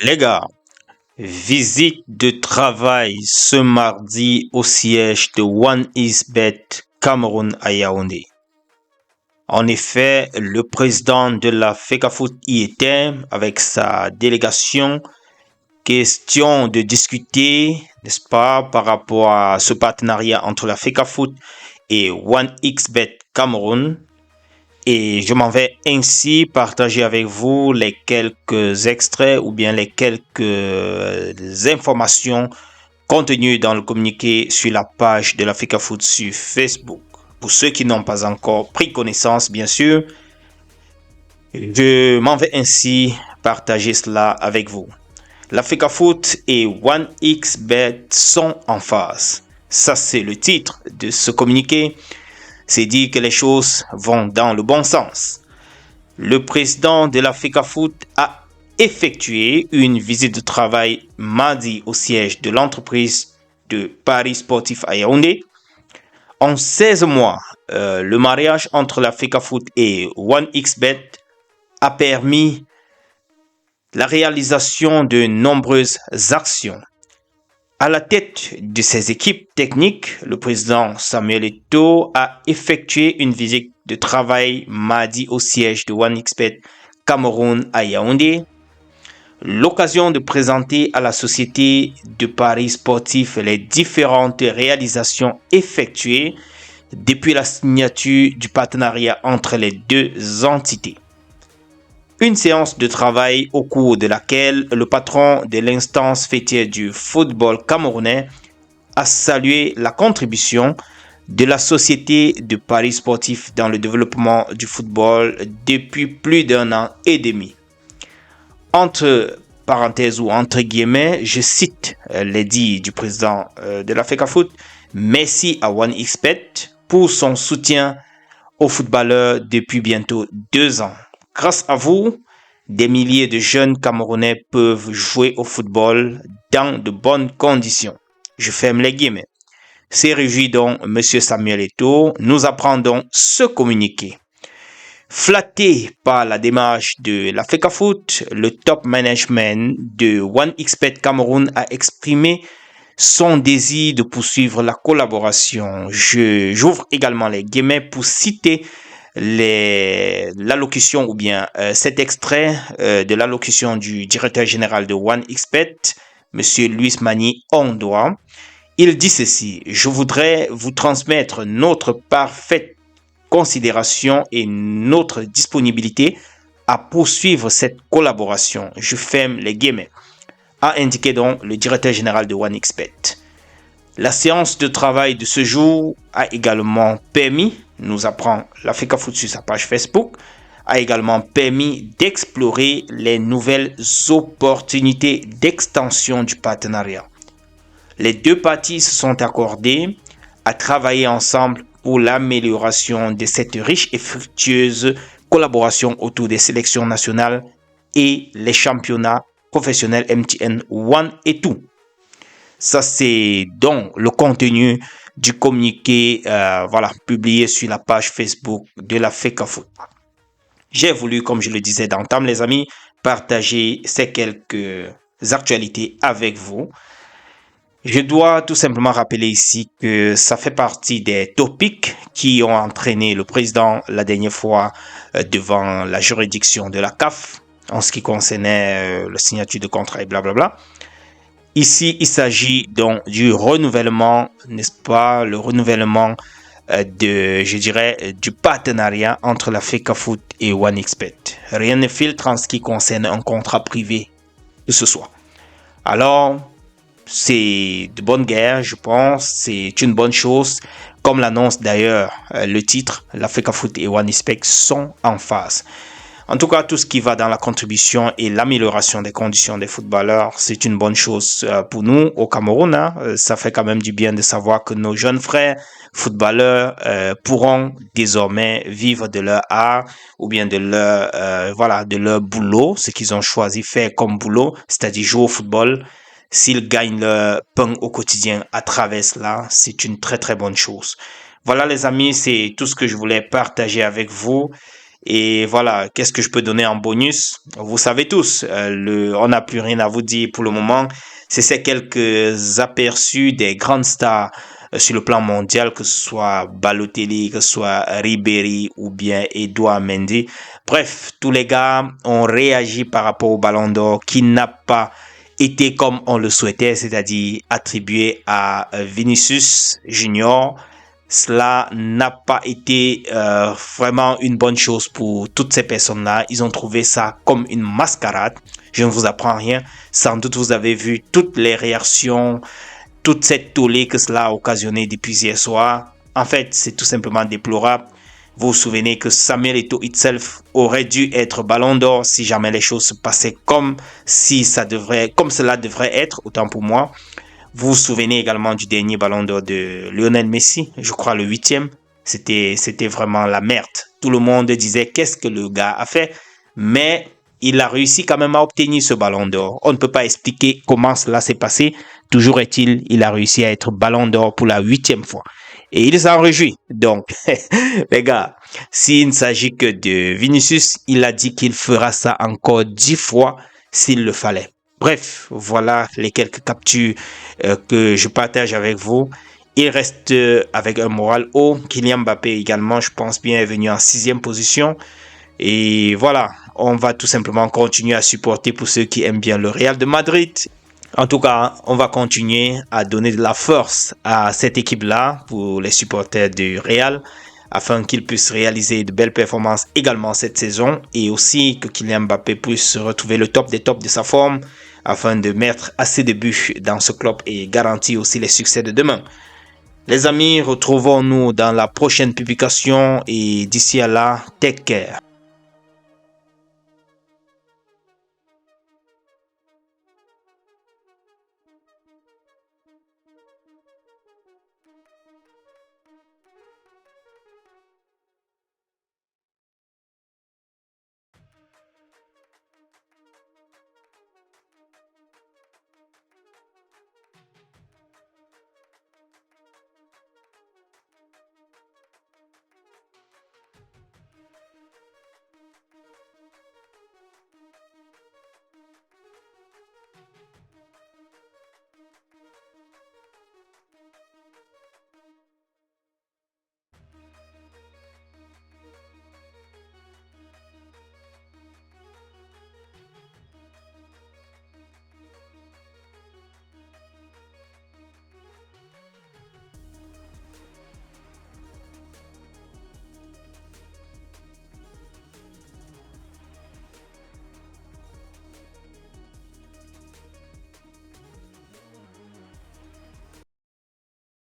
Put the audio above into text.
Les gars, visite de travail ce mardi au siège de OneXBet Cameroun à Yaoundé. En effet, le président de la FECAFOOT y était avec sa délégation. Question de discuter, n'est-ce pas, par rapport à ce partenariat entre la FECAFOOT et OneXBet Cameroun. Et je m'en vais ainsi partager avec vous les quelques extraits ou bien les quelques informations contenues dans le communiqué sur la page de la FECAFOOT sur Facebook. Pour ceux qui n'ont pas encore pris connaissance, bien sûr, je m'en vais ainsi partager cela avec vous. La FECAFOOT et OneXBet sont en phase. Ça, c'est le titre de ce communiqué. C'est dire que les choses vont dans le bon sens. Le président de la FECAFOOT a effectué une visite de travail mardi au siège de l'entreprise de Paris Sportif à Yaoundé. En 16 mois, le mariage entre la FECAFOOT et OneXBet a permis la réalisation de nombreuses actions. À la tête de ces équipes techniques, le président Samuel Eto'o a effectué une visite de travail mardi au siège de OneXBet Cameroun à Yaoundé. L'occasion de présenter à la société de Paris Sportif les différentes réalisations effectuées depuis la signature du partenariat entre les deux entités. Une séance de travail au cours de laquelle le patron de l'instance fêtière du football camerounais a salué la contribution de la Société de Paris Sportif dans le développement du football depuis plus d'un an et demi. Entre parenthèses ou entre guillemets, je cite les dits du président de la FECAFOOT, merci à OneXBet pour son soutien aux footballeurs depuis bientôt 2 ans. Grâce à vous, des milliers de jeunes Camerounais peuvent jouer au football dans de bonnes conditions. Je ferme les guillemets. C'est réjoui donc M. Samuel Eto'o. Nous apprendons ce communiqué. Flatté par la démarche de la FECAFOOT, le top management de OneXBet Cameroun a exprimé son désir de poursuivre la collaboration. J'ouvre également les guillemets pour citer l'allocution ou bien cet extrait de l'allocution du directeur général de OneXBet, M. Luis Mani Ondoa. Il dit ceci: je voudrais vous transmettre notre parfaite considération et notre disponibilité à poursuivre cette collaboration. Je ferme les guillemets, a indiqué donc le directeur général de OneXBet. La séance de travail de ce jour a également permis, nous apprend la FECAFOOT sur sa page Facebook, a également permis d'explorer les nouvelles opportunités d'extension du partenariat. Les deux parties se sont accordées à travailler ensemble pour l'amélioration de cette riche et fructueuse collaboration autour des sélections nationales et les championnats professionnels MTN 1 et tout. Ça, c'est donc le contenu du communiqué publié sur la page Facebook de la FECAFOOT. J'ai voulu, comme je le disais d'entame, les amis, partager ces quelques actualités avec vous. Je dois tout simplement rappeler ici que ça fait partie des topics qui ont entraîné le président la dernière fois devant la juridiction de la CAF en ce qui concernait la signature de contrat et blablabla. Ici, il s'agit donc du renouvellement, n'est-ce pas, le renouvellement du partenariat entre la FECAFOOT et OneXBet. Rien ne filtre en ce qui concerne un contrat privé de ce soir. Alors, c'est de bonne guerre, je pense, c'est une bonne chose. Comme l'annonce d'ailleurs le titre, la FECAFOOT et OneXBet sont en phase. En tout cas, tout ce qui va dans la contribution et l'amélioration des conditions des footballeurs, c'est une bonne chose pour nous au Cameroun. Ça fait quand même du bien de savoir que nos jeunes frères footballeurs pourront désormais vivre de leur art ou bien de leur boulot, ce qu'ils ont choisi faire comme boulot, c'est-à-dire jouer au football. S'ils gagnent leur pain au quotidien à travers cela, c'est une très très bonne chose. Voilà les amis, c'est tout ce que je voulais partager avec vous. Et voilà, qu'est-ce que je peux donner en bonus? Vous savez tous, on n'a plus rien à vous dire pour le moment. C'est ces quelques aperçus des grandes stars sur le plan mondial, que ce soit Balotelli, que ce soit Ribéry ou bien Edouard Mendy. Bref, tous les gars ont réagi par rapport au Ballon d'Or qui n'a pas été comme on le souhaitait, c'est-à-dire attribué à Vinicius Junior. Cela n'a pas été vraiment une bonne chose pour toutes ces personnes-là. Ils ont trouvé ça comme une mascarade. Je ne vous apprends rien. Sans doute vous avez vu toutes les réactions, toute cette tollée que cela a occasionné depuis hier soir. En fait, c'est tout simplement déplorable. Vous vous souvenez que Samuel Eto'o itself aurait dû être Ballon d'Or si jamais les choses se passaient comme cela devrait être, autant pour moi. Vous vous souvenez également du dernier Ballon d'Or de Lionel Messi, je crois le 8e. C'était vraiment la merde. Tout le monde disait qu'est-ce que le gars a fait, mais il a réussi quand même à obtenir ce Ballon d'Or. On ne peut pas expliquer comment cela s'est passé. Toujours est-il, il a réussi à être Ballon d'Or pour la 8e fois. Et il s'en réjouit. Donc, les gars, s'il ne s'agit que de Vinicius, il a dit qu'il fera ça encore 10 fois s'il le fallait. Bref, voilà les quelques captures que je partage avec vous. Il reste avec un moral haut. Kylian Mbappé également, je pense bien, est venu en 6e position. Et voilà, on va tout simplement continuer à supporter pour ceux qui aiment bien le Real de Madrid. En tout cas, on va continuer à donner de la force à cette équipe-là pour les supporters du Real afin qu'ils puissent réaliser de belles performances également cette saison et aussi que Kylian Mbappé puisse retrouver le top des tops de sa forme afin de mettre assez de buts dans ce club et garantir aussi les succès de demain. Les amis, retrouvons-nous dans la prochaine publication et d'ici à là, take care.